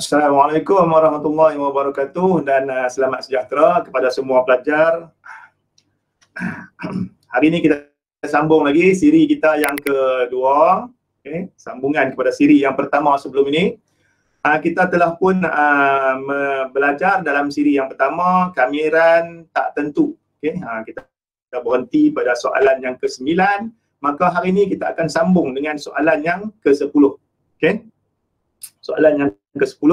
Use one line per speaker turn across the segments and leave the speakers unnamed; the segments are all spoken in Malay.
Assalamualaikum warahmatullahi wabarakatuh dan selamat sejahtera kepada semua pelajar. Hari ini kita sambung lagi siri kita yang kedua. Okay. Sambungan kepada siri yang pertama sebelum ini. Kita telah pun belajar dalam siri yang pertama, kamiran tak tentu. Okay. Kita berhenti pada soalan yang ke-9. Maka hari ini kita akan sambung dengan soalan yang ke-10. Okay. Soalan yang ke-10,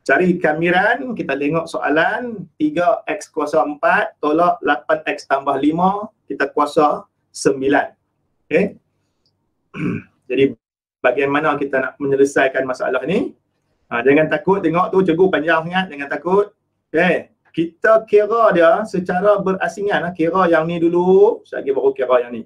cari kamiran. Kita tengok soalan 3x kuasa 4 tolak 8x tambah 5, kita kuasa 9. Okay. Jadi bagaimana kita nak menyelesaikan masalah ni? Jangan takut, tengok tu cikgu panjang sangat, jangan takut. Okay. Kita kira dia secara berasingan, kira yang ni dulu, sekejap baru kira yang ni.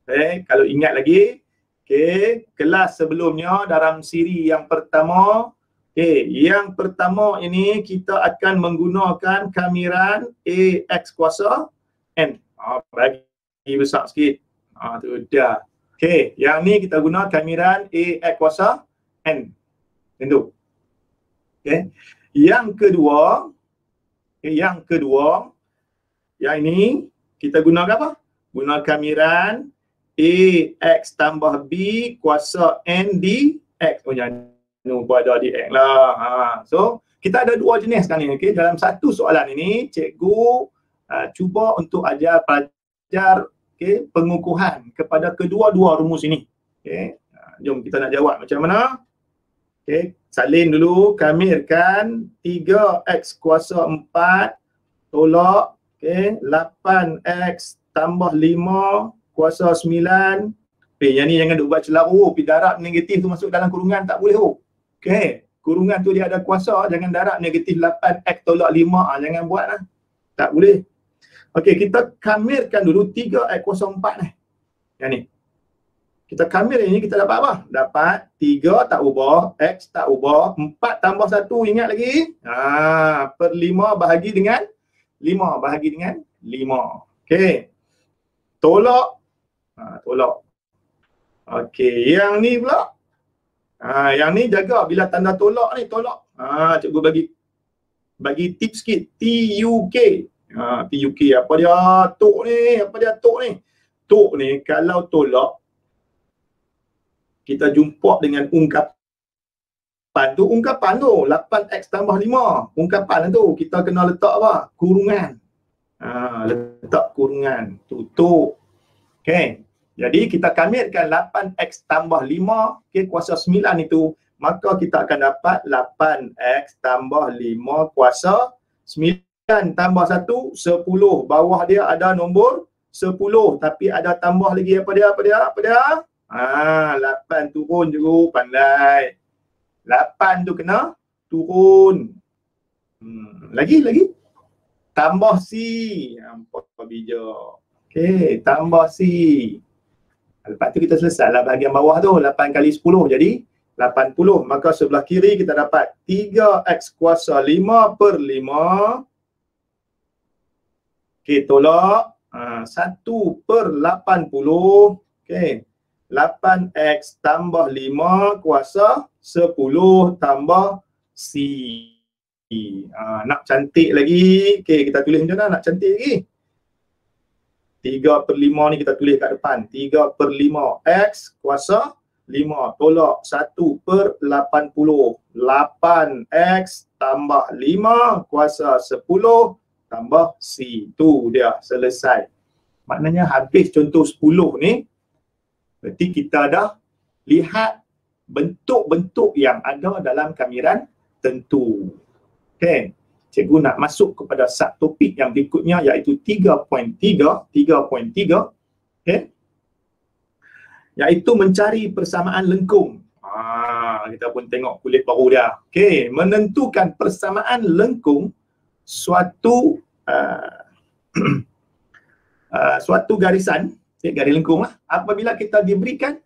Okay. Kalau ingat lagi, okay, kelas sebelumnya dalam siri yang pertama, okay, yang pertama ini kita akan menggunakan kamiran AX kuasa N. Bagi besar sikit. Tu dah. Okay, yang ni kita guna kamiran AX kuasa N. Tentu. Okay. Yang kedua, yang ini kita gunakan apa? Guna kamiran AX tambah B kuasa N dx. Oh jangan lupa ada dx lah. So kita ada dua jenis sekarang ni. Okay? Dalam satu soalan ini cikgu cuba untuk ajar pelajar pengukuhan kepada kedua-dua rumus ini. Okay? Jom kita nak jawab macam mana. Okay? Salin dulu, kamirkan 3x kuasa 4 tolak 8x tambah 5 kuasa 9. Yang ni jangan duk buat celaru. Darab negatif tu masuk dalam kurungan tak boleh. Okey. Kurungan tu dia ada kuasa, jangan darab negatif 8x tolak 5. Jangan buat lah. Tak boleh. Okey, kita kamirkan dulu 3x kuasa 4 ni. Yang ni. Kita kamir ini kita dapat apa? Dapat 3 tak ubah, x tak ubah, 4 tambah 1 ingat lagi. Per 5 bahagi dengan 5. Bahagi dengan 5. Okey. Tolak. Tolak. Okey, yang ni pula. Yang ni jaga bila tanda tolak ni, tolak. Cikgu bagi tips sikit. TUK. TUK apa dia? Tok ni, apa dia tok ni? Tok ni kalau tolak kita jumpa dengan ungkapan tu. Ungkapan tu 8x tambah 5. Ungkapan tu kita kena letak apa? Kurungan. Letak kurungan. Tutup. Okey. Jadi kita kamirkan 8x tambah 5, okay, kuasa 9 itu, maka kita akan dapat 8x tambah 5 kuasa 9 tambah 1, 10. Bawah dia ada nombor 10, tapi ada tambah lagi apa dia? 8 turun juga, pandai. 8 tu kena turun. Lagi. Tambah C. Apa bijak. Okey, tambah C. Lepas tu kita selesai lah bahagian bawah tu. 8 kali 10 jadi 80. Maka sebelah kiri kita dapat 3x kuasa 5 per 5. Okey, tolak 1 per 80. Okey, 8x tambah 5 kuasa 10 tambah C. Nak cantik lagi. Okey, kita tulis macam mana nak cantik lagi? 3 per 5 ni kita tulis kat depan. 3 per 5 X kuasa 5 tolak 1 per 80. 8X tambah 5 kuasa 10 tambah C. Tu dia selesai. Maknanya habis contoh 10 ni, berarti kita dah lihat bentuk-bentuk yang ada dalam kamiran tentu. Okay. Cikgu nak masuk kepada subtopik yang berikutnya iaitu 3.3, okay, iaitu mencari persamaan lengkung. Kita pun tengok kulit baru dia. Okay, menentukan persamaan lengkung suatu suatu garisan, garis lengkung lah, apabila kita diberikan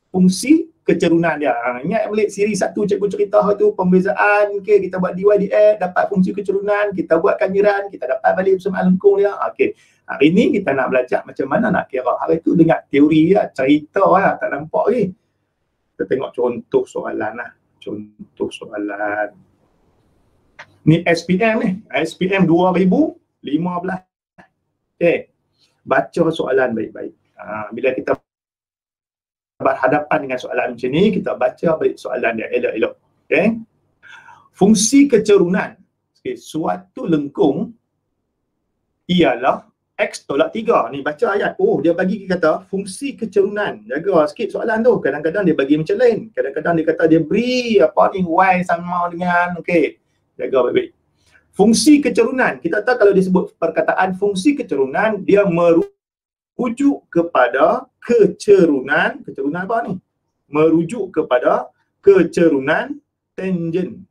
fungsi kecerunan dia. Ingat balik siri 1 cikgu cerita tu pembezaan, okey, kita buat DY/DX, dapat fungsi kecerunan, kita buat kamiran, kita dapat balik persamaan lengkung dia. Okey. Hari ni kita nak belajar macam mana nak kira. Hari tu dengar teori lah, cerita lah, tak nampak lagi. Kita tengok contoh soalan lah. Contoh soalan. Ni SPM ni. SPM 2015. Okey. Baca soalan baik-baik. Bila kita berhadapan dengan soalan macam ni, kita baca balik soalan dia elok-elok. Okey. Fungsi kecerunan suatu lengkung ialah X tolak 3. Ni baca ayat. Oh, dia bagi kata fungsi kecerunan. Jaga sikit soalan tu. Kadang-kadang dia bagi macam lain. Kadang-kadang dia kata dia beri apa ni, Y sama dengan, okey. Jaga baik-baik. Fungsi kecerunan. Kita tahu kalau disebut perkataan fungsi kecerunan, dia merujuk kepada kecerunan. Kecerunan apa ni? Merujuk kepada kecerunan tangent.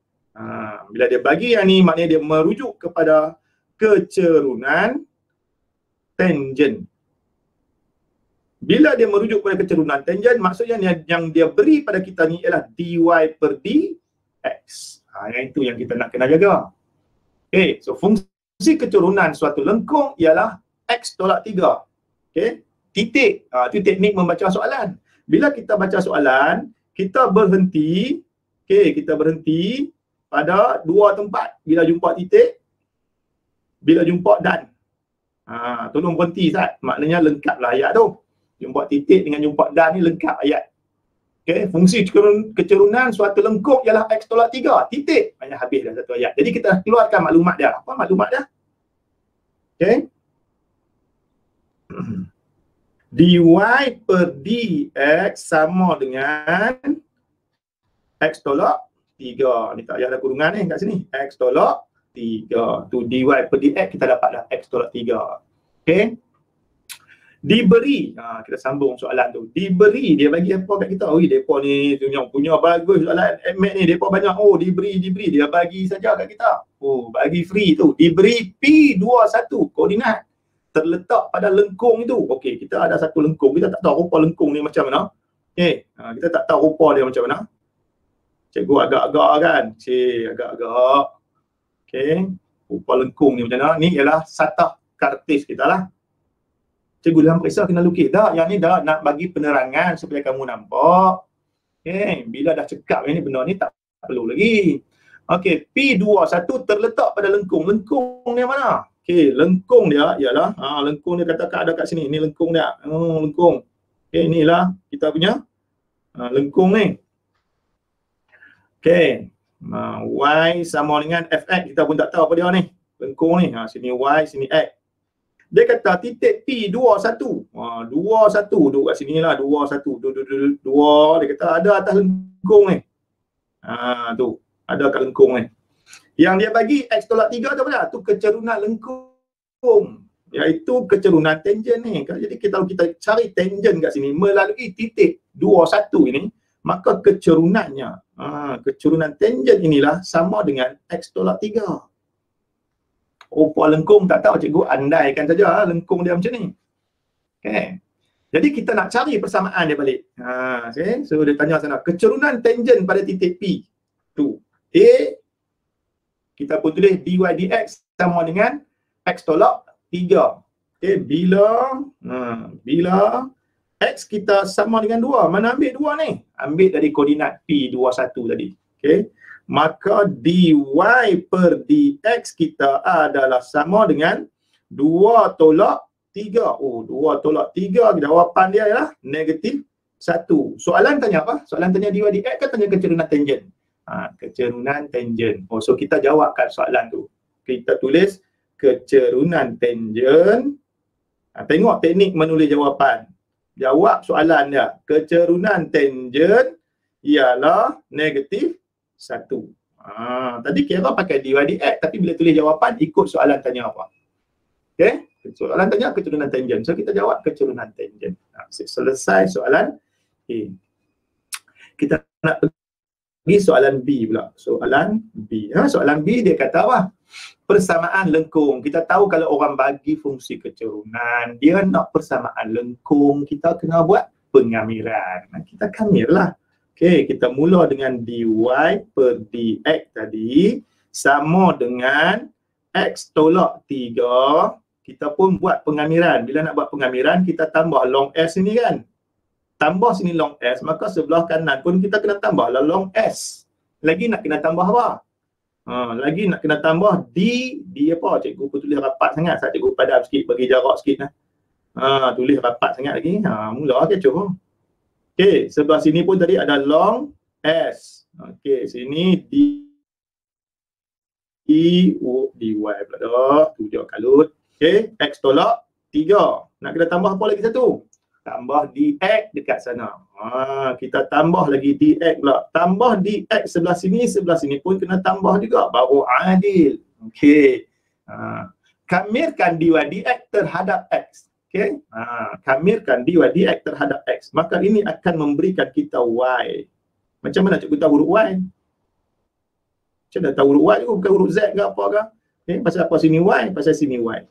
Bila dia bagi yang ni, maknanya dia merujuk kepada kecerunan tangent. Bila dia merujuk kepada kecerunan tangent, maksudnya yang dia beri pada kita ni ialah dy per dx. Yang itu yang kita nak kena jaga. Okay, so fungsi kecerunan suatu lengkung ialah X tolak 3. Okay, titik. Itu teknik membaca soalan. Bila kita baca soalan, kita berhenti. Okay, kita berhenti pada dua tempat. Bila jumpa titik, bila jumpa dan. Tolong berhenti Ustaz. Maknanya lengkaplah ayat tu. Jumpa titik dengan jumpa dan ni lengkap ayat. Okay, fungsi kecerunan suatu lengkung ialah X tolak 3. Titik. Banyak habis dah satu ayat. Jadi kita keluarkan maklumat dia. Apa maklumat dia? Okay. dy per dx sama dengan X tolak 3. Ni tak payah ada kurungan ni kat sini. X tolak 3. Tu dy per dx kita dapat dah X tolak 3. Okay. Diberi, kita sambung soalan tu. Diberi, dia bagi apa kat kita? Oh, depa ni punya bagus soalan admit ni, depa banyak. Oh, diberi, dia bagi saja kat kita. Oh, bagi free tu. Diberi P21 koordinat terletak pada lengkung itu. Okey, kita ada satu lengkung, kita tak tahu rupa lengkung ni macam mana. Okey, kita tak tahu rupa dia macam mana. Cikgu agak-agak kan? Agak-agak. Okey, rupa lengkung ni macam mana? Ni ialah satah kartis kita lah. Cikgu dalam periksa kena lukis tak? Yang ni dah nak bagi penerangan supaya kamu nampak. Okay. Bila dah cekap yang ni, benda ni tak perlu lagi. Okey, P21 terletak pada lengkung. Lengkung ni mana? Okey, lengkung dia ialah, lengkung dia katakan ada kat sini. Ni lengkung dia. Lengkung. Okey, inilah kita punya lengkung ni. Okey. Y sama dengan Fx. Kita pun tak tahu apa dia ni. Lengkung ni. Sini Y, sini X. Dia kata titik P21. 21 duduk kat sini lah. 21. 2. Dia kata ada atas lengkung ni. Tu. Ada kat lengkung ni. Yang dia bagi X tolak 3 tu apa? Tu kecerunan lengkung. Iaitu kecerunan tangent ni. Jadi kalau kita cari tangent kat sini melalui titik 21 ini, maka kecerunannya, kecerunan tangent inilah sama dengan X tolak 3. Rupa lengkung tak tahu, cikgu andaikan saja lengkung dia macam ni. Okay. Jadi kita nak cari persamaan dia balik. Okay. So dia tanya sana, kecerunan tangent pada titik P tu. A, kita pun tulis dy dx sama dengan X tolak 3. Okay. Bila X kita sama dengan 2, mana ambil 2 ni? Ambil dari koordinat P21 tadi. Okay. Maka dy per dx kita adalah sama dengan 2 tolak 3. Oh, 2 tolak 3, jawapan dia ialah negatif 1. Soalan tanya apa? Soalan tanya dy dx kan tanya kecerunan tangent. Kecerunan tangent. Oh, so kita jawabkan soalan tu. Kita tulis kecerunan tangent. Tengok teknik menulis jawapan. Jawab soalan dia. Kecerunan tangent ialah negatif 1. Tadi kira pakai dy dx, tapi bila tulis jawapan ikut soalan tanya apa. Okey, soalan tanya kecerunan tangent. So kita jawab kecerunan tangent. Selesai soalan A. Kita nak pergi soalan B pula. Soalan B. Soalan B dia kata apa? Persamaan lengkung. Kita tahu kalau orang bagi fungsi kecerunan, dia nak persamaan lengkung, kita kena buat pengamiran. Kita kamirlah. Okey, kita mula dengan dy per dx tadi sama dengan X tolak 3. Kita pun buat pengamiran. Bila nak buat pengamiran, kita tambah long S ni kan. Tambah sini long S, maka sebelah kanan pun kita kena tambah long S. Lagi nak kena tambah apa? Lagi nak kena tambah D apa? Cikgu pun tulis rapat sangat. Saya cikgu padam sikit, bagi jarak sikit lah. Tulis rapat sangat lagi. Mula kecoh. Okey, sebelah sini pun tadi ada long S. Okey, sini dy pula dah. 7 kalut. Okey, X tolak 3. Nak kena tambah apa lagi satu? Tambah dx dekat sana. Kita tambah lagi dx pula. Tambah dx sebelah sini pun kena tambah juga. Baru adil. Okey. Kamirkan dy dx terhadap x. Okey. Kamirkan dy dx terhadap x. Maka ini akan memberikan kita y. Macam mana cikgu tahu huruf y? Macam mana tahu huruf y tu? Bukan huruf z ke apa ke? Okay. Pasal apa sini y? Pasal sini y.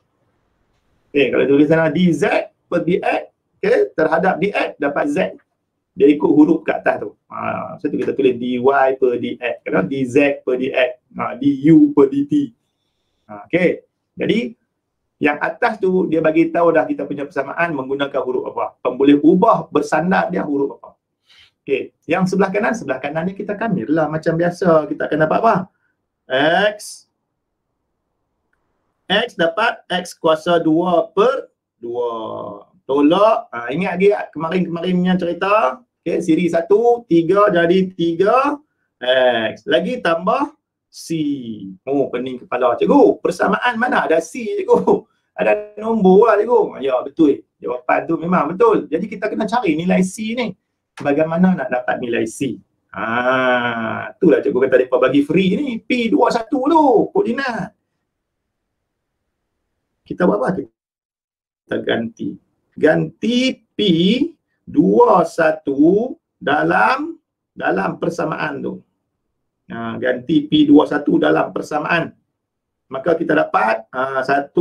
Okay. Kalau tulis sana dz per dx, okay, terhadap dx dapat z. Dia ikut huruf kat atas tu. So tu kita tulis dy per dx. Kalau dz per dx, du per dt. Okay. Jadi yang atas tu dia bagi tahu dah kita punya persamaan menggunakan huruf apa. Boleh ubah bersandar dia huruf apa. Okey, yang sebelah kanan ni kita kamir lah macam biasa. Kita akan dapat apa? X dapat X kuasa 2 per 2. Tolak, ingat lagi kemarin punya cerita. Okey, siri 1, 3 jadi 3 X. Lagi tambah C. Pening kepala cikgu. Persamaan mana ada C cikgu? Ada nombor lah cikgu. Ya betul. Jawapan tu memang betul. Jadi kita kena cari nilai C ni. Bagaimana nak dapat nilai C? Itulah cikgu kata mereka bagi free ni. P21 tu koordinat. Kita buat apa? Kita ganti. Ganti P21 dalam persamaan tu. Ganti P21 dalam persamaan. Maka kita dapat 1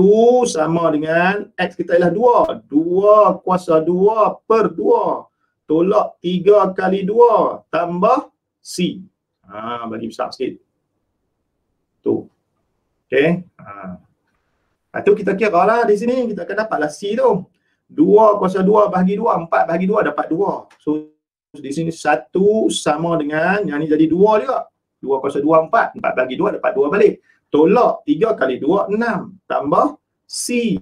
sama dengan X kita ialah 2. 2 kuasa 2 per 2. Tolak 3 kali 2 tambah C. Bagi besar sikit. Tu. Okey. Itu kita kira lah di sini. Kita akan dapatlah C tu. 2 kuasa 2 bahagi 2. 4 bahagi 2 dapat 2. So di sini 1 sama dengan, yang ni jadi 2 juga. 2 kuasa 2, 4. 4 bahagi 2 dapat 2 balik. Tolak 3 kali 2, 6. Tambah C.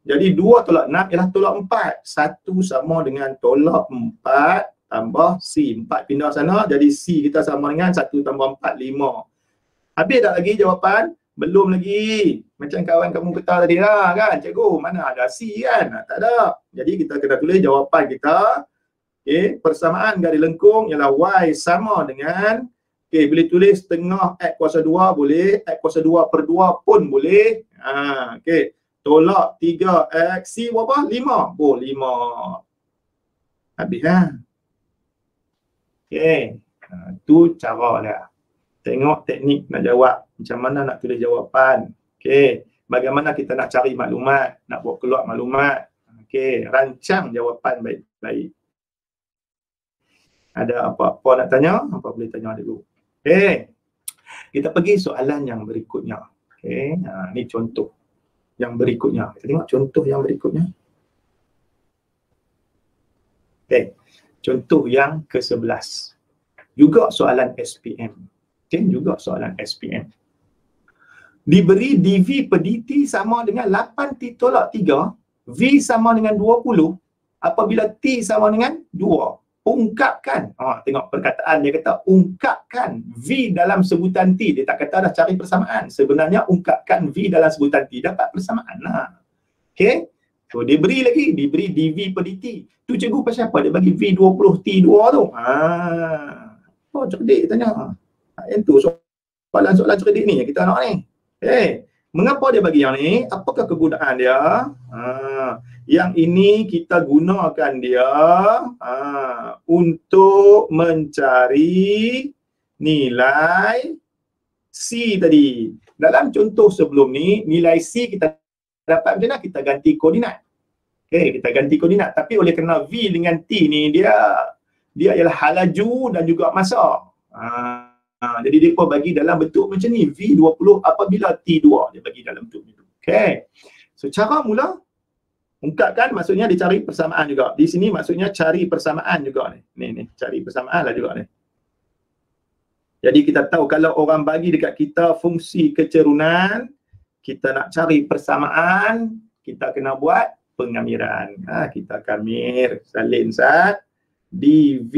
Jadi 2 tolak 6 ialah tolak 4. 1 sama dengan tolak 4 tambah C. 4 pindah sana, jadi C kita sama dengan 1 tambah 4, 5. Habis tak lagi jawapan? Belum lagi. Macam kawan kamu kata tadi lah kan, cikgu, mana ada C kan? Tak ada. Jadi kita kena tulis jawapan kita. Okay. Persamaan garis lengkung ialah Y sama dengan, okay, boleh tulis tengah X kuasa 2 boleh, X kuasa 2 per 2 pun boleh. Okay. Tolak 3X, C berapa? 5. 5. Habis ha? Okay. Tu cara dia. Tengok teknik nak jawab. Macam mana nak tulis jawapan. Okay. Bagaimana kita nak cari maklumat. Nak buat keluar maklumat. Okay. Rancang jawapan baik-baik. Ada apa-apa nak tanya? Apa boleh tanya dulu. Okay. Kita pergi soalan yang berikutnya. Okay. Ni contoh yang berikutnya. Kita tengok contoh yang berikutnya. Okay. Contoh yang ke-11. Juga soalan SPM. Okay. Juga soalan SPM. Diberi dV per dt sama dengan 8T tolak 3. V sama dengan 20. Apabila T sama dengan 2. Ungkapkan. Tengok perkataan dia kata ungkapkan V dalam sebutan T. Dia tak kata dah cari persamaan. Sebenarnya ungkapkan V dalam sebutan T. Dapat persamaan lah. Okay. So dia beri lagi. Diberi dV per dt. Tu cikgu pasal apa? Dia bagi V20 T2 tu. Cerdik tanya. Yang tu soalan-soalan cerdik ni yang kita nak ni. Okay. Mengapa dia bagi yang ni? Apakah kegunaan dia? Yang ini kita gunakan dia untuk mencari nilai C tadi. Dalam contoh sebelum ni, nilai C kita dapat macam mana? Kita ganti koordinat. Okay, kita ganti koordinat. Tapi oleh kerana V dengan T ni, dia ialah halaju dan juga masa. Jadi dia pun bagi dalam bentuk macam ni. V20 apabila T2. Dia bagi dalam bentuk itu. Okay. So cara mula, ungkapkan maksudnya dicari persamaan juga. Di sini maksudnya cari persamaan juga ni. Ni cari persamaan lah juga ni. Jadi kita tahu kalau orang bagi dekat kita fungsi kecerunan, kita nak cari persamaan, kita kena buat pengamiran. Kita kamir salin sat dv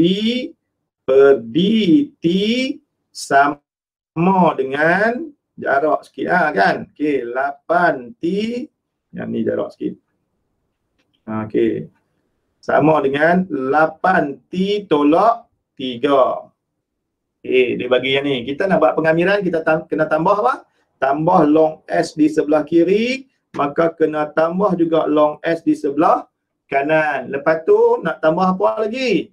per dt sama dengan jarak sikit kan. Okey, 8t, yang ni jarak sikit. Okey. Sama dengan 8t tolak 3. Dia bagi yang ni. Kita nak buat pengamiran, kita kena tambah apa? Tambah long S di sebelah kiri, maka kena tambah juga long S di sebelah kanan. Lepas tu nak tambah apa lagi?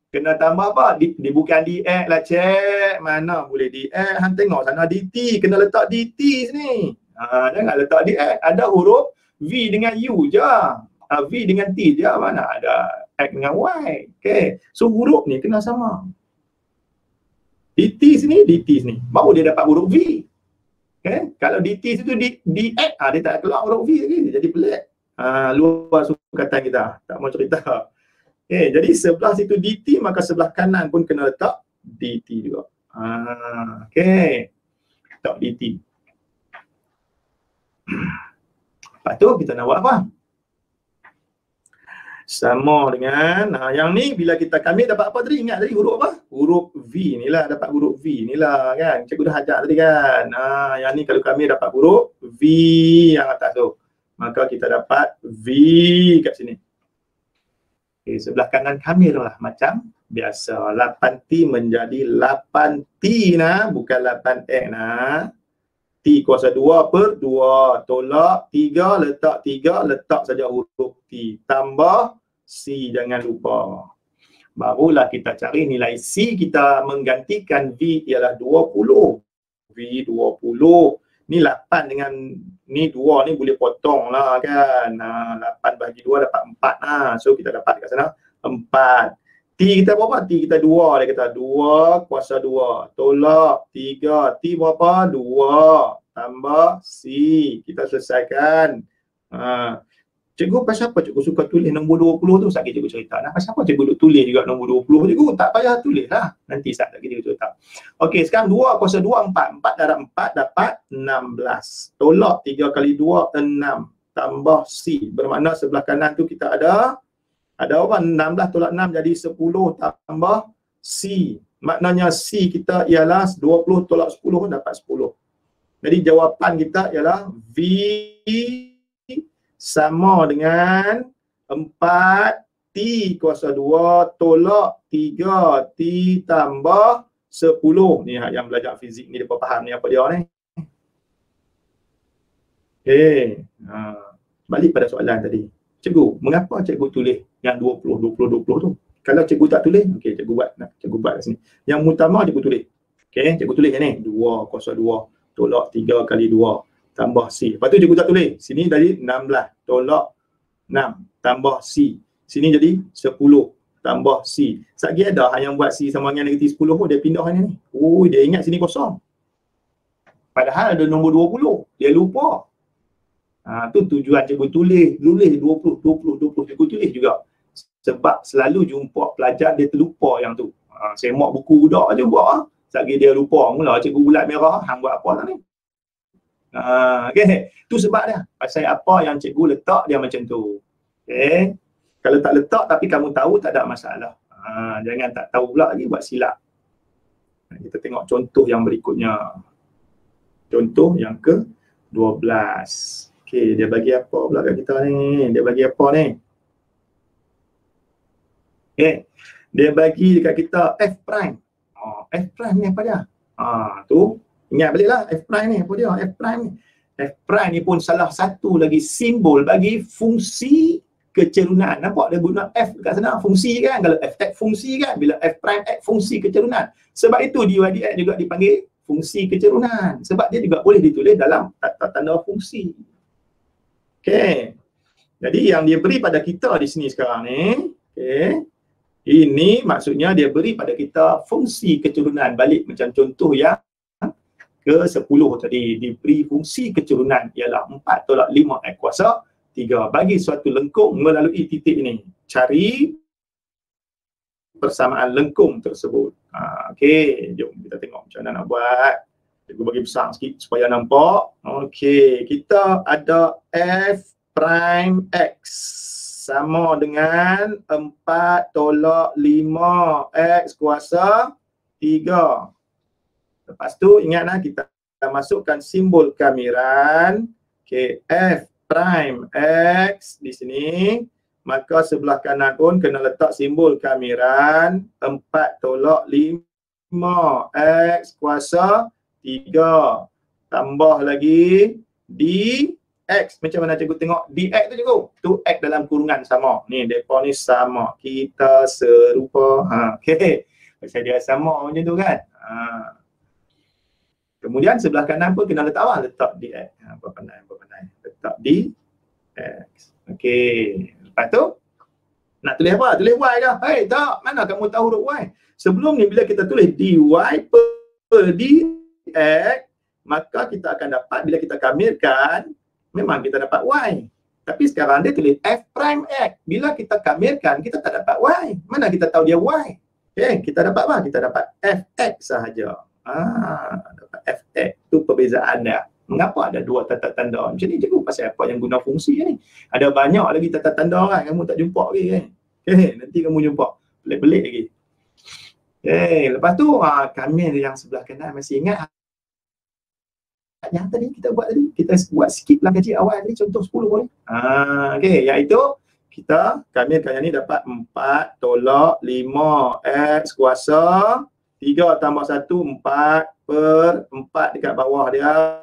Kena tambah apa? Dia bukan dx lah cik. Mana boleh dx? Hang tengok sana dt. Kena letak dt sini. Jangan letak dx. Ada huruf v dengan u je. V dengan t je. Mana ada x dengan y. Okay. So huruf ni kena sama. dt sini, baru dia dapat huruf v. Okay? Kalau dt situ dx, dia tak keluar huruf v lagi, jadi pelik. Luar sukatan kita, tak mau cerita. Okay, jadi sebelah situ dt, maka sebelah kanan pun kena letak dt juga. Okay, letak dt. Lepas tu kita nak buat apa? Sama dengan, yang ni bila kita kamil dapat apa tadi? Ingat tadi huruf apa? Huruf V ni lah, dapat huruf V ni lah kan. Cikgu dah ajar tadi kan. Yang ni kalau kamil dapat huruf V yang atas tu, maka kita dapat V kat sini. Okay, sebelah kanan kamil lah macam biasa. 8T menjadi 8T nah, bukan 8X nah. T kuasa 2 per 2. Tolak 3, letak 3, letak saja huruf T. Tambah C, jangan lupa. Barulah kita cari nilai C kita menggantikan V ialah 20. V 20. Ni 8 dengan ni 2 ni boleh potong lah kan. 8 bagi 2 dapat 4 So kita dapat kat sana 4. T kita berapa? T kita 2. Dia kata 2 kuasa 2. Tolak 3. T berapa? 2. Tambah C. Kita selesaikan. Cikgu pasal apa cikgu suka tulis nombor 20 tu? Sakit cikgu cerita. Pasal apa cikgu duk tulis juga nombor 20? Cikgu tak payah tulis lah. Nanti saat lagi cikgu cerita. Okey, sekarang 2 kuasa 2, 4. 4 darab 4 dapat 16. Tolak 3 kali 2, 6. Tambah C. Bermakna sebelah kanan tu kita ada apa? 16 tolak 6 jadi 10 tambah C. Maknanya C kita ialah 20 tolak 10 dapat 10. Jadi jawapan kita ialah V sama dengan 4T kuasa 2 tolak 3T tambah 10. Ni yang belajar fizik ni dia faham ni apa dia ni. Okey. Balik pada soalan tadi. Cikgu, mengapa cikgu tulis yang 20 tu? Kalau cikgu tak tulis, okey cikgu buat kat sini. Yang utama cikgu tulis. Okey, cikgu tulis yang ni 2 kuasa 2 tolak 3 kali 2 tambah C. Lepas tu cikgu tak tulis. Sini tadi 16 tolak 6 tambah C. Sini jadi 10 tambah C. Satgi ada yang buat C sama dengan negatif 10 pun dia pindah ni. Oh, dia ingat sini kosong. Padahal ada nombor 20. Dia lupa. Tu tujuan cikgu tulis 20 cikgu tulis juga. Sebab selalu jumpa pelajar dia terlupa yang tu. Semak buku budak je buat. Satgi dia lupa. Mula cikgu bulat merah, hang buat apa lah ni? Okay. Tu sebab dia. Pasal apa yang cikgu letak dia macam tu. Okay. Kalau tak letak tapi kamu tahu tak ada masalah. Jangan tak tahu pula lagi buat silap. Kita tengok contoh yang berikutnya. Contoh yang ke-12. Okay, dia bagi apa pula kat kita ni? Dia bagi apa ni? Okay. Dia bagi dekat kita F prime. F prime ni apa dia? Tu. Ingat balik lah F prime ni. Apa dia? F prime ni. F prime ni pun salah satu lagi simbol bagi fungsi kecerunan. Nampak dia guna F kat sana, fungsi kan. Kalau F X fungsi kan. Bila F prime X fungsi kecerunan. Sebab itu dy dx juga dipanggil fungsi kecerunan. Sebab dia juga boleh ditulis dalam tanda fungsi. Okay. Jadi yang dia beri pada kita di sini sekarang ni. Okay. Ini maksudnya dia beri pada kita fungsi kecerunan. Balik macam contoh yang ke-10 tadi, diberi fungsi kecerunan ialah 4 tolak 5 X kuasa 3. Bagi suatu lengkung melalui titik ini. Cari persamaan lengkung tersebut. Okey, jom kita tengok macam mana nak buat. Cikgu bagi besar sikit supaya nampak. Okey, kita ada f prime x sama dengan 4 tolak 5 x kuasa 3. Lepas tu ingatlah kita masukkan simbol kamiran. Okey, f prime x di sini. Maka sebelah kanan pun kena letak simbol kamiran 4 tolak 5 x kuasa 3. Tambah lagi dx. Macam mana cikgu tengok dx tu cikgu? Tu x dalam kurungan sama. Ni depa ni sama. Kita serupa. Okey. Pasal dia sama macam tu kan. Kemudian sebelah kanan pun kena letak apa? Letak dx. Apa pandai. Letak dx. Okey. Lepas tu nak tulis apa? Tulis y ke? Hei, tak. Mana kamu tahu huruf y? Sebelum ni bila kita tulis dy per dx, maka kita akan dapat bila kita kamirkan, memang kita dapat y. Tapi sekarang dia tulis f prime x. Bila kita kamirkan, kita tak dapat y. Mana kita tahu dia y? Okay, kita dapat apa? Kita dapat fx sahaja. Dapat fx. Itu perbezaan dia. Mengapa ada dua tanda tanda? Macam ni cikgu pasal apa yang guna fungsi ni? Ada banyak lagi tanda tanda kan, kamu tak jumpa lagi kan? Okay, nanti kamu jumpa. Pelik-pelik lagi. Okay, lepas tu kamir yang sebelah kanan masih ingat yang tadi kita buat tadi? Kita buat sikit lah kaji awal tadi, contoh 10 boleh? Okay, iaitu kita kamirkan yang ni dapat 4 tolak 5 x kuasa 3 tambah 1, 4 per 4 dekat bawah dia.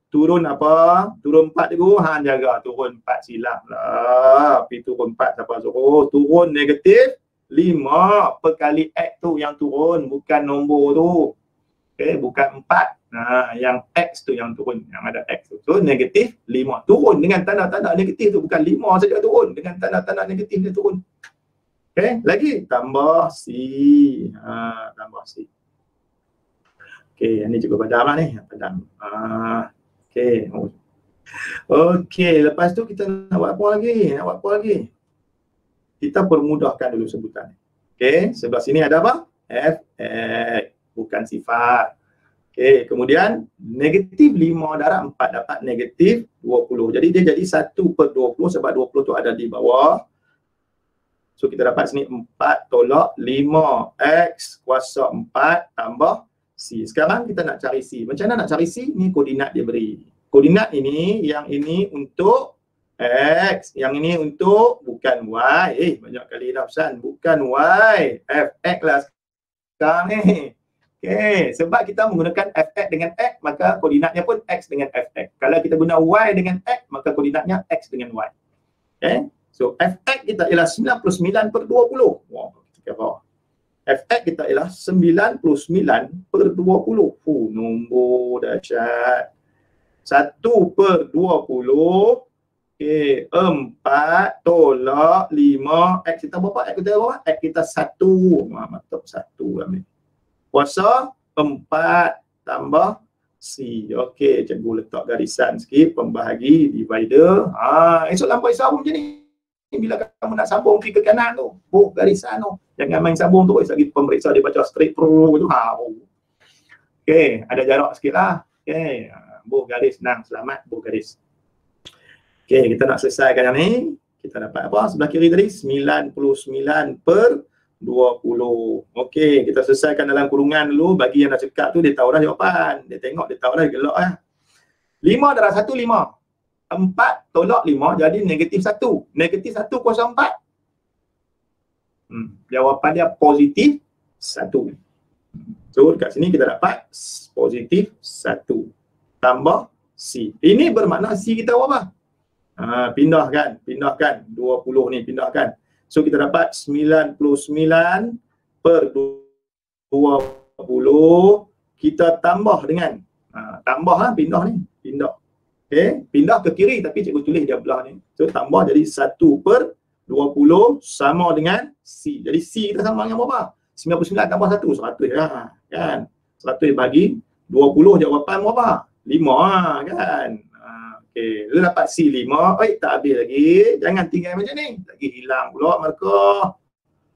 Turun apa? Turun 4 cikgu. Jaga turun 4 silap lah. Tapi turun 4 siapa suruh? Turun negatif 5 per kali x tu yang turun, bukan nombor tu. Okay, bukan 4. Yang x tu yang turun, yang ada x tu. So negatif 5. Turun dengan tanda-tanda negatif tu, bukan 5 saja turun, dengan tanda-tanda negatif dia turun. Okay, lagi tambah c. Tambah c. Okey, ini cikgu padam lah ni. Padam. Okey. Okey, lepas tu kita nak buat apa lagi? Kita permudahkan dulu sebutan. Okey, sebelah sini ada apa? Fx, bukan sifat. Okey, kemudian negatif 5 darab 4 dapat negatif 20. Jadi dia jadi 1 per 20 sebab 20 tu ada di bawah. So kita dapat sini 4 tolak 5 x kuasa 4 tambah C. Sekarang kita nak cari C. Macam mana nak cari C? Ni koordinat dia beri. Koordinat ini, yang ini untuk X, yang ini untuk bukan Y. Banyak kali dah pesan, bukan Y. Fx lah sekarang ni. Okay, sebab kita menggunakan Fx dengan X, maka koordinatnya pun X dengan Fx. Kalau kita guna Y dengan X, maka koordinatnya X dengan Y. Okay, so Fx kita ialah 99 per 20. Wow, kita kira. Fx kita ialah 99 per 20. Nombor dahsyat. 1 per 20. Okey, 4 tolak 5. X kita berapa? X kita berapa? X kita 1. Mantap 1 ambil. Kuasa 4 tambah C. Okey, cikgu letak garisan sikit. Pembahagi, divider. Esok lampu sambung macam ni. Bila kamu nak sambung pergi ke kanan tu, garisan tu. Jangan main sambung tu, lagi pemeriksa dia baca straight pro tu. Okey, ada jarak sikit lah. Okey, garis, senang, selamat, garis. Okey, kita nak selesaikan yang ni. Kita dapat apa? Sebelah kiri tadi, 99 per 20. Okey, kita selesaikan dalam kurungan dulu. Bagi yang dah cekap tu, dia tahu dah jawapan. Dia tengok, dia tahu dah, dia gelak lah. 5 darab 1, 5. 4 tolak 5 jadi negatif 1. Negatif 1 kuasa 4. Jawapan dia positif 1. So dekat sini kita dapat positif 1 tambah C. Ini bermakna C kita apa? Pindahkan 20 ni, pindahkan. So kita dapat 99 per 20. Kita tambah dengan tambah lah, pindah ni, pindah. Okay, pindah ke kiri tapi cikgu tulis dia belah ni. So tambah jadi 1 per 20 sama dengan C. Jadi C kita sama dengan berapa? 99 tambah 1, 100 lah kan. 100 bagi 20 jawapan berapa? 5 kan. Okey, lu dapat C 5. Tak habis lagi. Jangan tinggal macam ni. Lagi hilang pula markah.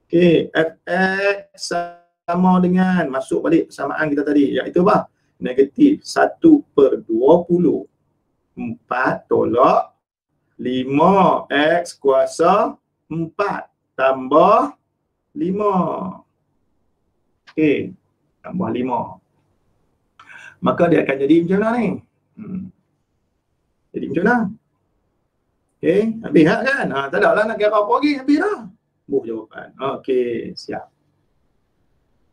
Okey, Fx sama dengan, masuk balik persamaan kita tadi, iaitu apa? Negatif 1/20. 4 tolak 5x kuasa 4 tambah 5. Okey, tambah 5. Maka dia akan jadi macam mana ni? Jadi macam mana? Okey, habis kan? Tak ada lah nak kira apa lagi, habis dah. Buh jawapan. Okey, siap.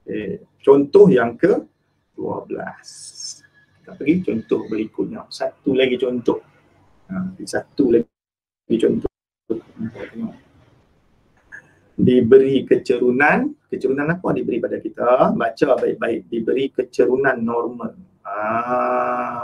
Okay. Contoh yang ke-12. Kita pergi contoh berikutnya. Satu lagi contoh. Satu lagi contoh. Diberi kecurunan. Kecurunan apa diberi pada kita? Baca baik-baik. Diberi kecurunan normal.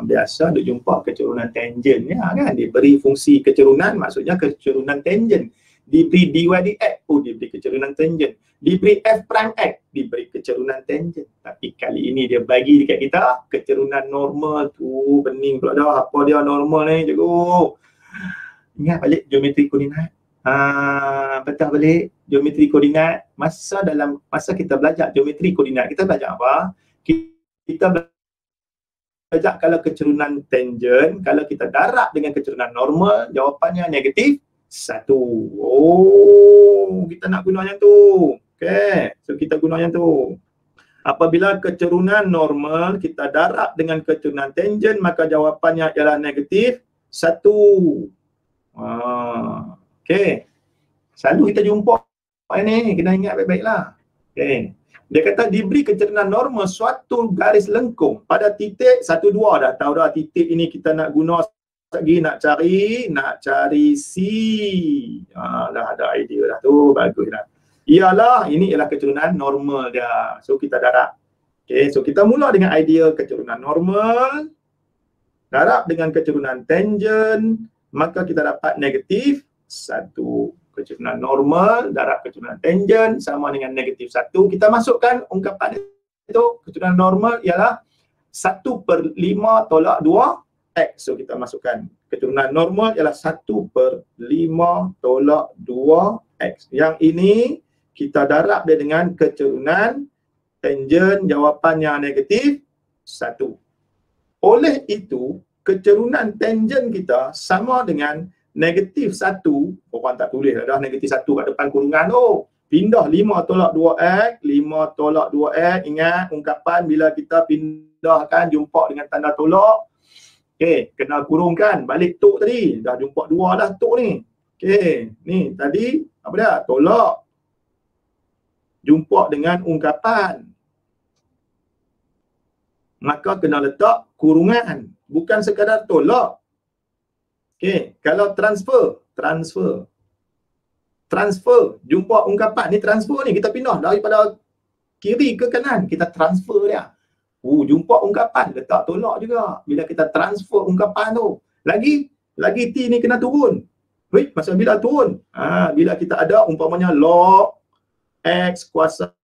Biasa dia jumpa kecurunan tangent ya kan? Diberi fungsi kecurunan, maksudnya kecurunan tangent. Diberi dy dx, diberi kecurunan tangent. Diberi f prime x, diberi kecurunan tangent. Tapi kali ini dia bagi dekat kita kecurunan normal tu. Bening pula dah, apa dia normal ni cikgu? Ingat balik geometri koordinat. Betul balik geometri koordinat. Masa kita belajar geometri koordinat, kita belajar apa? Kita belajar kalau kecurunan tangent, kalau kita darab dengan kecurunan normal, jawapannya negatif 1. Kita nak guna yang tu. Okey, so kita guna yang tu. Apabila kecurunan normal kita darab dengan kecurunan tangent, maka jawapannya ialah negatif 1. Okey. Selalu kita jumpa ini, kena ingat baik-baiklah. Okey. Dia kata diberi kecurunan normal suatu garis lengkung pada titik 1, 2. Dah tahu dah titik ini kita nak guna lagi, nak cari C. Dah ada idea dah tu, bagus dah. Ialah, ini ialah kecurunan normal dia. So kita darab. Okay, so kita mula dengan idea kecurunan normal. Darab dengan kecurunan tangent, maka kita dapat negatif 1. Kecurunan normal, darab kecurunan tangent sama dengan negatif 1. Kita masukkan ungkapan itu, kecurunan normal ialah 1/5 tolak 2x. So kita masukkan kecurunan normal ialah 1/5 tolak 2x. Yang ini kita darab dia dengan kecurunan tangent, jawapannya negatif 1. Oleh itu, kecurunan tangent kita sama dengan negatif 1. Orang tak tulis dah negatif 1 kat depan kurungan tu. Pindah 5 tolak 2x, 5 tolak 2x. Ingat ungkapan bila kita pindahkan jumpa dengan tanda tolak. Okey, kena kurungkan balik tok tadi. Dah jumpa 2 dah tok ni. Okey, ni tadi apa dia? Tolak jumpa dengan ungkapan. Maka kena letak kurungan. Bukan sekadar tolak. Okey, kalau transfer, jumpa ungkapan ni, transfer ni kita pindah daripada kiri ke kanan, kita transfer dia. Jumpa ungkapan, letak tolak juga. Bila kita transfer ungkapan tu, lagi T ni kena turun. Masa bila turun? Bila kita ada umpamanya log x kuasa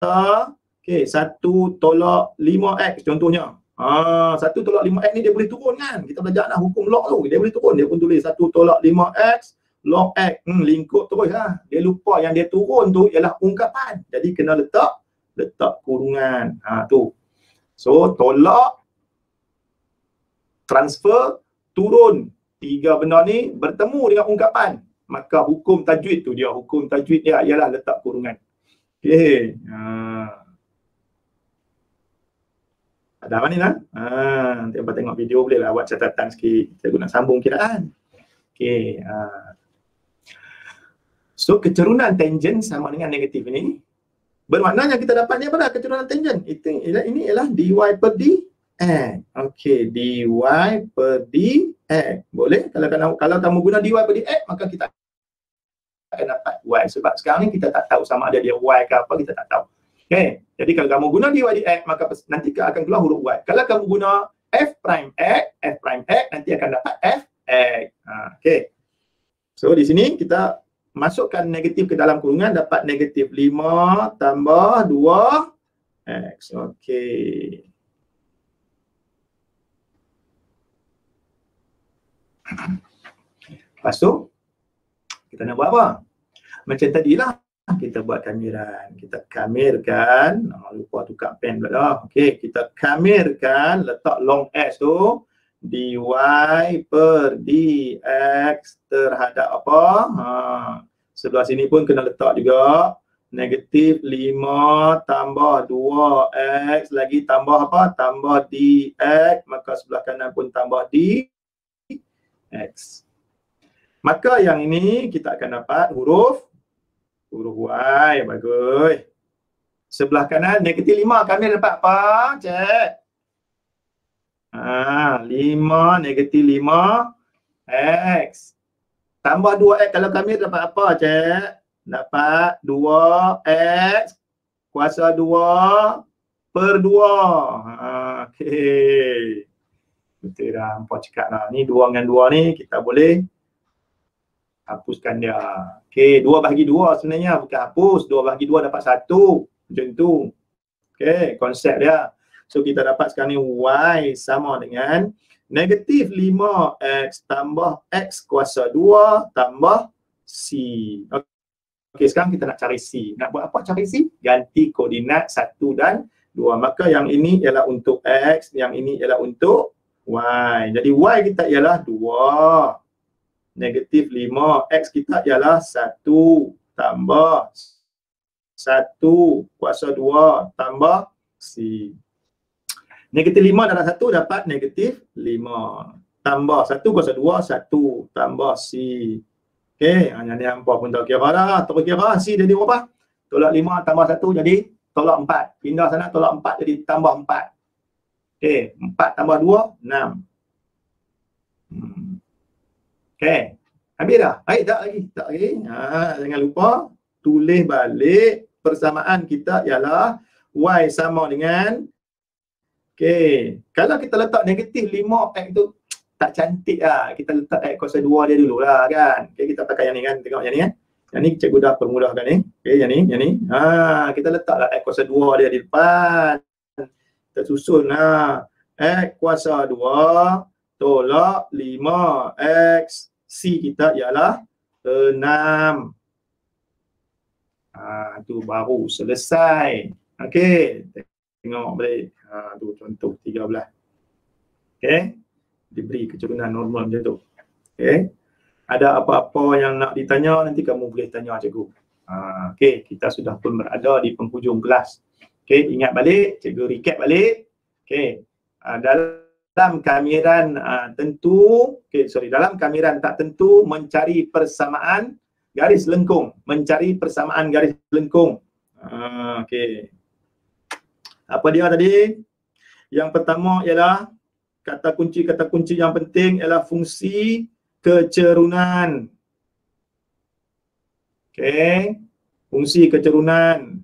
1 tolak 5x contohnya. 1 tolak 5x ni dia boleh turun kan? Kita belajar dah hukum log tu, dia boleh turun. Dia pun tulis 1 tolak 5x log x. Lingkup terus lah. Dia lupa yang dia turun tu ialah ungkapan. Jadi kena letak kurungan. Tu. So tolak, transfer, turun. 3 benda ni bertemu dengan ungkapan. Maka hukum tajwid tu dia. Hukum tajwid dia ialah letak kurungan. Okey. Ada apa ni lah? Nanti abang tengok video boleh lah buat catatan sikit. Kita guna sambung kiraan. Okey. So kecurunan tangent sama dengan negatif ini. Bermaknanya kita dapat ni apa dah kecurunan tangent? Ini ialah dy per dx. Okey, dy per dx. Boleh? Kalau kamu guna dy per dx, maka kita akan dapat y. Sebab sekarang ni kita tak tahu sama ada dia y ke apa, kita tak tahu. Okey, jadi kalau kamu guna dy dx, maka nanti akan keluar huruf y. Kalau kamu guna f prime x, nanti akan dapat f x. Okey. So di sini kita masukkan negatif ke dalam kurungan, dapat negatif 5 tambah 2x. Okey. Lepas tu, kita nak buat apa? Macam tadilah, kita buat kamiran. Kita kamirkan, lupa tukar pen pula dah. Okey, kita kamirkan, letak long X tu dy per dx terhadap apa? Sebelah sini pun kena letak juga negatif 5 tambah 2x lagi tambah apa? Tambah dx, maka sebelah kanan pun tambah dx. Maka yang ini kita akan dapat huruf Y. Bagus. Sebelah kanan negatif 5, kami dapat apa? Cek. 5 negatif 5 x. Tambah 2x, kalau kami dapat apa? Cek. Dapat 2x kuasa 2 per 2. Okey. Betul dah. Hampa cakap lah. Ni 2 dengan 2 ni kita boleh hapuskan dia. Okey, 2 bahagi 2 sebenarnya bukan hapus. 2 bahagi 2 dapat 1. Macam tu. Okey, konsep dia. So kita dapat sekarang ni Y sama dengan negatif 5x tambah x kuasa 2 tambah C. Okey, sekarang kita nak cari C. Nak buat apa cari C? Ganti koordinat 1 dan 2. Maka yang ini ialah untuk X, yang ini ialah untuk Y. Jadi Y kita ialah 2. Negatif 5. X kita ialah 1 tambah 1 kuasa 2 tambah C. Negatif 5 darab 1 dapat negatif 5. Tambah 1 kuasa 2, 1 tambah C. Okey, yang ni hampa pun tak kira dah. Terus kira C jadi berapa? Tolak 5 tambah 1 jadi tolak 4. Pindah sana tolak 4 jadi tambah 4. Okey, 4 tambah 2, 6. Okey, habis dah? Tak lagi. Jangan lupa tulis balik persamaan kita ialah Y sama dengan. Okey, kalau kita letak negatif 5x tu tak cantik lah. Kita letak x kuasa 2 dia dulu lah kan. Okey, kita pakai yang ni kan. Tengok yang ni kan. Yang ni cikgu dah permudahkan ni. Okey, yang ni. Kita letaklah x kuasa 2 dia di depan. Kita susun lah. X kuasa 2 tolak 5x. C kita ialah 6. Tu baru selesai. Okey, tengok balik. Tu contoh 13. Okey, diberi keturunan normal macam tu. Okey, ada apa-apa yang nak ditanya nanti kamu boleh tanya cikgu. Okey, kita sudah pun berada di penghujung kelas. Okey, ingat balik, cikgu recap balik. Okey, dalam kamiran tentu, dalam kamiran tak tentu mencari persamaan garis lengkung, mencari persamaan garis lengkung. Okey. Apa dia tadi? Yang pertama ialah kata kunci yang penting ialah fungsi kecerunan. Okey, fungsi kecerunan.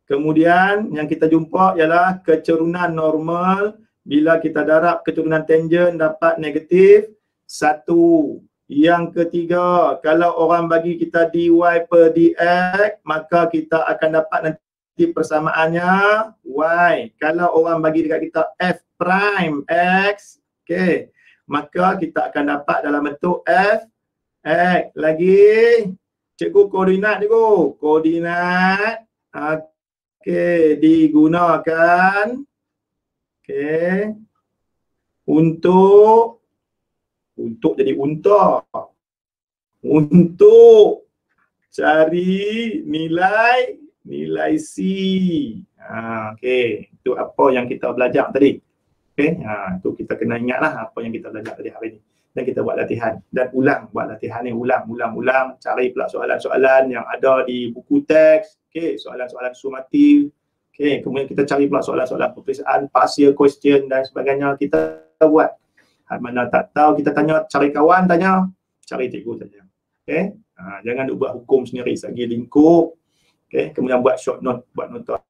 Kemudian yang kita jumpa ialah kecerunan normal bila kita darab kecerunan tangent dapat negatif 1. Yang ketiga, kalau orang bagi kita dy per dx, maka kita akan dapat nanti persamaannya y. Kalau orang bagi dekat kita f prime x, okey, maka kita akan dapat dalam bentuk f x. Lagi cikgu koordinat cikgu. Koordinat okey digunakan untuk jadi unta. Untuk cari nilai C. Okey, itu apa yang kita belajar tadi. Okey, itu kita kena ingatlah apa yang kita belajar tadi hari ni. Dan kita buat latihan dan buat latihan ni ulang, cari pula soalan-soalan yang ada di buku teks. Okey, soalan-soalan sumatif. Okey, kemudian kita cari pula soalan-soalan peperiksaan, partial question dan sebagainya. Kita buat. Mana tak tahu kita tanya, cari kawan tanya, cari cikgu tanya. Okey, jangan duk buat hukum sendiri, sagi lingkup. Okey, kemudian buat short note, buat nota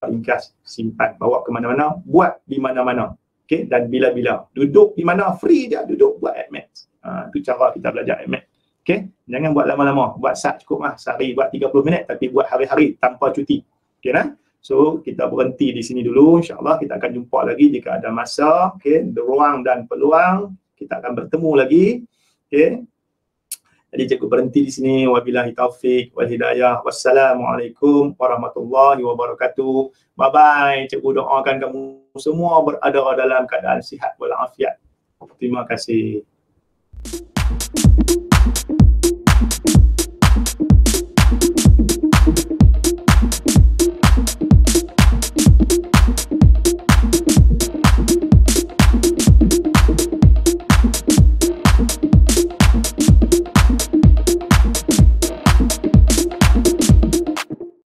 ringkas, simpan, bawa ke mana-mana, buat di mana-mana. Okey, dan bila-bila. Duduk di mana free je, duduk buat admath. Itu cara kita belajar admath. Okey, jangan buat lama-lama. Buat cukup lah, sehari buat 30 minit tapi buat hari-hari tanpa cuti. Okey nah? So, kita berhenti di sini dulu. InsyaAllah kita akan jumpa lagi jika ada masa. Okey, ruang dan peluang. Kita akan bertemu lagi. Okey. Jadi cikgu berhenti di sini. Wabillahi taufik wal hidayah. Wassalamualaikum warahmatullahi wabarakatuh. Bye bye. Cikgu doakan kamu semua berada dalam keadaan sihat walafiat. Terima kasih.